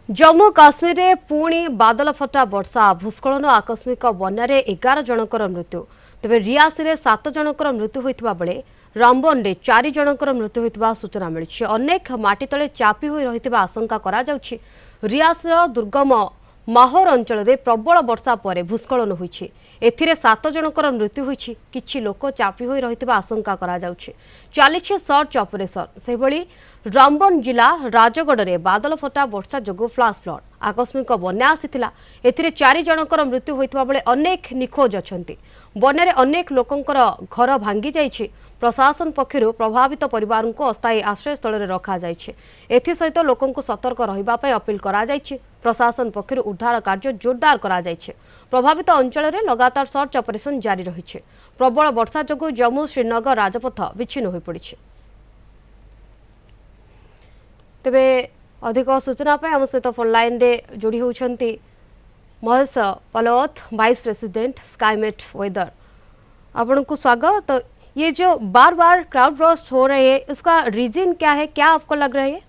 जम्मू काश्मीर में पुणी बादल फटा वर्षा भूस्खलन आकस्मिक बन्या 11 जनकर मृत्यु तेज रियासी में 7 जनकर मृत्यु होता बेले रामबन में 4 जनकर मृत्यु होता सूचना मिली। अनेक माटी तले चापी हो रही आशंका रियासी दुर्गम माहौर अंचल में प्रबल वर्षा पर भूस्खलन होती 7 जनकर मृत्यु होती किछि लोक चापी हो रही आशंका चली सर्च ऑपरेशन से रामबन जिला राजगढ़ में बादल फटा वर्षा जो फ्लाश फ्लड आकस्मिक बन्या आसीथिला 4 जनकर मृत्यु होता बेले अनेक निखोज अछंती। बन्या अनेक लोकंकर घर भांगी जाइछि। प्रशासन पक्षर प्रभावित परिवार को अस्थायी आश्रयस्थल रखा सहित लोक सतर्क रहिबा अपील करा जाइछि। प्रशासन पक्षर उद्धार कार्य जोरदार करा जाइछि। प्रभावित अंचल में लगातार सर्च ऑपरेशन जारी रही। प्रबल वर्षा जो जम्मू श्रीनगर राजपथ विच्छिन्न हो पड़ी। तेबे अधिक सूचना आम सहित फोन लाइन रे जोड़ी होती Mahesh Palawat vice president Skymet weather. आपन को स्वागत। तो ये जो बार बार क्लाउड बर्स्ट हो रहे हैं इसका रीजन क्या है, क्या आपको लग रहा है?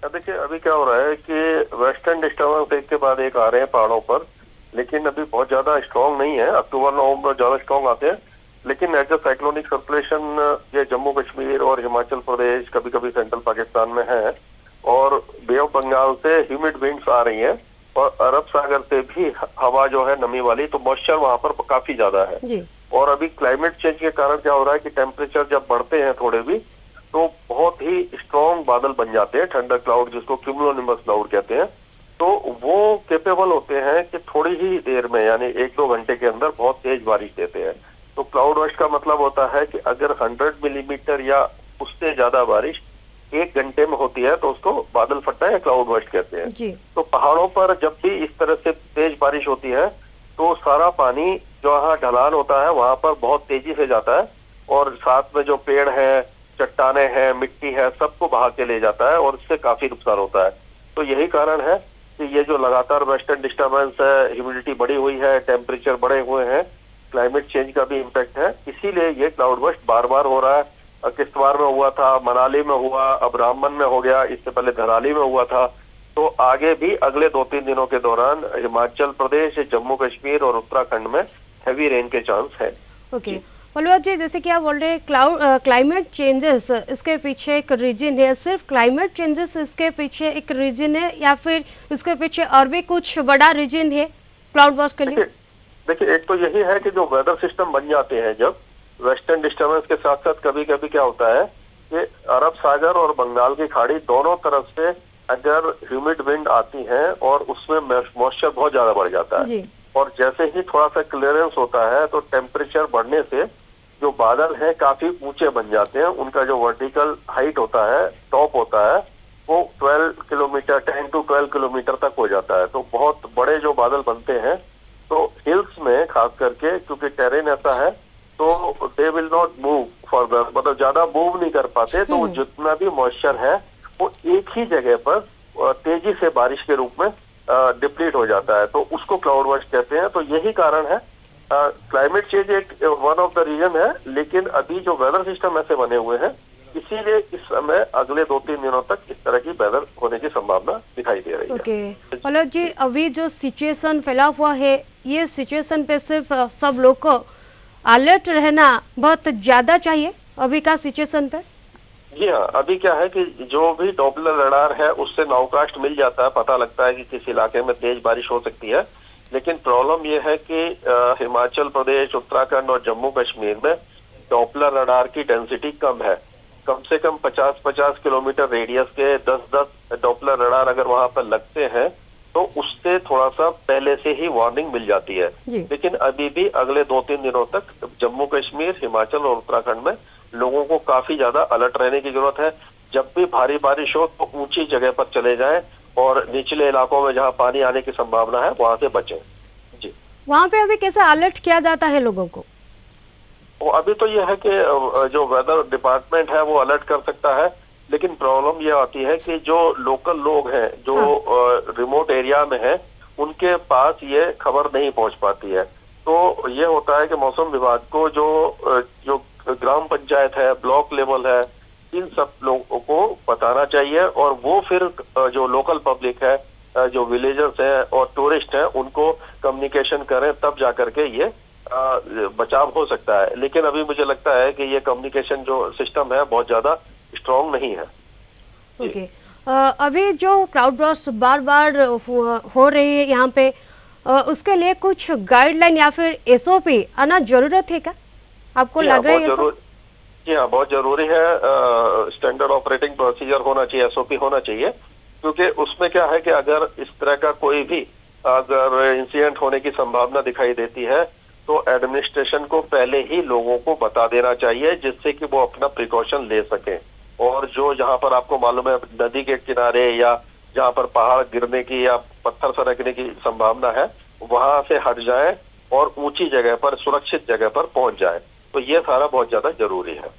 देखिए अभी क्या हो रहा है कि वेस्टर्न डिस्टर्बेंस एक के बाद एक आ रहे हैं पहाड़ों पर, लेकिन अभी बहुत ज्यादा स्ट्रॉन्ग नहीं है। अक्टूबर नवंबर ज्यादा स्ट्रॉन्ग आते हैं, लेकिन एज अ साइक्लोनिक सर्कुलेशन ये जम्मू कश्मीर और हिमाचल प्रदेश कभी कभी सेंट्रल पाकिस्तान में है और बे ऑफ बंगाल से ह्यूमिड विंड्स आ रही हैं और अरब सागर से भी हवा जो है नमी वाली, तो मॉइस्चर वहां पर काफी ज्यादा है जी। और अभी क्लाइमेट चेंज के कारण क्या हो रहा है कि टेम्परेचर जब बढ़ते हैं थोड़े भी तो बहुत ही स्ट्रॉन्ग बादल बन जाते हैं, थंडर क्लाउड जिसको क्यूमुलोनिम्बस क्लाउड कहते हैं। तो वो केपेबल होते हैं कि थोड़ी ही देर में यानी 1-2 घंटे के अंदर बहुत तेज बारिश देते हैं। तो क्लाउड बर्स्ट का मतलब होता है कि अगर 100 मिलीमीटर या उससे ज्यादा बारिश 1 घंटे में होती है तो उसको बादल फटा या क्लाउड बर्स्ट कहते हैं जी। तो पहाड़ों पर जब भी इस तरह से तेज बारिश होती है तो सारा पानी जो वहाँ ढलान होता है वहां पर बहुत तेजी से जाता है और साथ में जो पेड़ है, चट्टाने हैं, मिट्टी है, सबको बहा के ले जाता है और इससे काफी नुकसान होता है। तो यही कारण है कि ये जो लगातार वेस्टर्न डिस्टर्बेंस है, ह्यूमिडिटी बढ़ी हुई है, टेम्परेचर बढ़े हुए हैं, क्लाइमेट चेंज का भी इम्पैक्ट है, इसीलिए ये क्लाउड बर्स्ट बार बार हो रहा है। किश्तवाड़ में हुआ था, मनाली में हुआ, अब रामबन में हो गया, इससे पहले धराली में हुआ था। तो आगे भी अगले 2-3 दिनों के दौरान हिमाचल प्रदेश, जम्मू कश्मीर और उत्तराखंड में हैवी रेन के चांस है। ओके पलवत जी, जैसे कि आप बोल रहे हैं क्लाइमेट चेंजेस इसके पीछे एक रीजन है, सिर्फ क्लाइमेट चेंजेस इसके पीछे एक रीजन है या फिर इसके पीछे और भी कुछ बड़ा रीजन है क्लाउड बर्स्ट के लिए? देखिए एक तो यही है कि जो वेदर सिस्टम बन जाते हैं जब वेस्टर्न डिस्टर्बेंस के साथ साथ कभी कभी क्या होता है कि अरब सागर और बंगाल की खाड़ी दोनों तरफ से अगर ह्यूमिड विंड आती है और उसमें मॉइस्चर बहुत ज्यादा बढ़ जाता है और जैसे ही थोड़ा सा क्लियरेंस होता है तो टेम्परेचर बढ़ने से जो बादल हैं काफी ऊंचे बन जाते हैं। उनका जो वर्टिकल हाइट होता है, टॉप होता है, वो 12 किलोमीटर 10 to 12 किलोमीटर तक हो जाता है। तो बहुत बड़े जो बादल बनते हैं तो हिल्स में खास करके क्योंकि टेरेन ऐसा है तो they will not move further, मतलब ज्यादा मूव नहीं कर पाते। तो जितना भी मॉइस्चर है वो एक ही जगह पर तेजी से बारिश के रूप में डिप्लीट हो जाता है, तो उसको क्लाउड बर्स्ट कहते हैं। तो यही कारण है, क्लाइमेट चेंज एक वन ऑफ द रीजन है, लेकिन अभी जो वेदर सिस्टम ऐसे बने हुए हैं इसीलिए इस समय अगले 2-3 दिनों तक इस तरह की वेदर होने की संभावना दिखाई दे रही है। पलवत जी, अभी जो सिचुएशन फैला हुआ है ये सिचुएशन पे सिर्फ सब लोग को अलर्ट रहना बहुत ज्यादा चाहिए अभी का सिचुएशन पे? जी हाँ, अभी क्या है कि जो भी डॉपलर रडार है उससे नाउकास्ट मिल जाता है, पता लगता है कि किस इलाके में तेज बारिश हो सकती है। लेकिन प्रॉब्लम यह है कि हिमाचल प्रदेश, उत्तराखंड और जम्मू कश्मीर में डॉपलर रडार की डेंसिटी कम है। कम से कम 50-50 किलोमीटर रेडियस के 10-10 डॉपलर रडार अगर वहां पर लगते हैं तो उससे थोड़ा सा पहले से ही वार्निंग मिल जाती है। लेकिन अभी भी अगले 2-3 दिनों तक जम्मू कश्मीर, हिमाचल और उत्तराखंड में लोगों को काफी ज्यादा अलर्ट रहने की जरूरत है। जब भी भारी बारिश हो तो ऊंची जगह पर चले जाएं और निचले इलाकों में जहां पानी आने की संभावना है वहां से बचें। जी, वहां पे अभी कैसा अलर्ट किया जाता है लोगों को? अभी तो यह है कि जो वेदर डिपार्टमेंट है वो अलर्ट कर सकता है, लेकिन प्रॉब्लम यह आती है कि जो लोकल लोग हैं जो रिमोट एरिया में है उनके पास ये खबर नहीं पहुंच पाती है। तो ये होता है कि मौसम विभाग को जो ग्राम पंचायत है, ब्लॉक लेवल है इन सब लोगों को बताना चाहिए और वो फिर जो लोकल पब्लिक है, जो विलेजर्स हैं और टूरिस्ट हैं, उनको कम्युनिकेशन करें, तब जाकर के ये बचाव हो सकता है। लेकिन अभी मुझे लगता है कि ये कम्युनिकेशन जो सिस्टम है बहुत ज्यादा स्ट्रांग नहीं है। ओके। अभी जो क्राउड बर्स्ट बार बार हो रही है यहाँ पे, उसके लिए कुछ गाइडलाइन या फिर एसओपी आना जरूरत है क्या, आपको जी हाँ, लग रहा है बहुत ये सब? जरूर जी हाँ, बहुत जरूरी है। स्टैंडर्ड ऑपरेटिंग प्रोसीजर होना चाहिए, एसओपी होना चाहिए, क्योंकि उसमें क्या है कि अगर इस तरह का कोई भी अगर इंसिडेंट होने की संभावना दिखाई देती है तो एडमिनिस्ट्रेशन को पहले ही लोगों को बता देना चाहिए, जिससे कि वो अपना प्रिकॉशन ले सकें। और जो जहाँ पर आपको मालूम है नदी के किनारे या जहाँ पर पहाड़ गिरने की या पत्थर सरकने की संभावना है, वहां से हट जाएं और ऊंची जगह पर, सुरक्षित जगह पर पहुंच जाएं। तो ये सारा बहुत ज्यादा जरूरी है।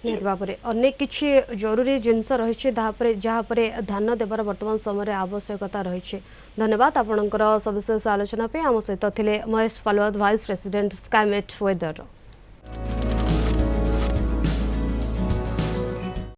निहाती भाବରେ अनेक किछि जरूरी जिनस रही जहाँ पर ध्यान देवार वर्तमान समय आवश्यकता रही। धन्यवाद आपणकर सविशेष आलोचना पे। आम सहित थिले Mahesh Palawat, vice president Skymet weather.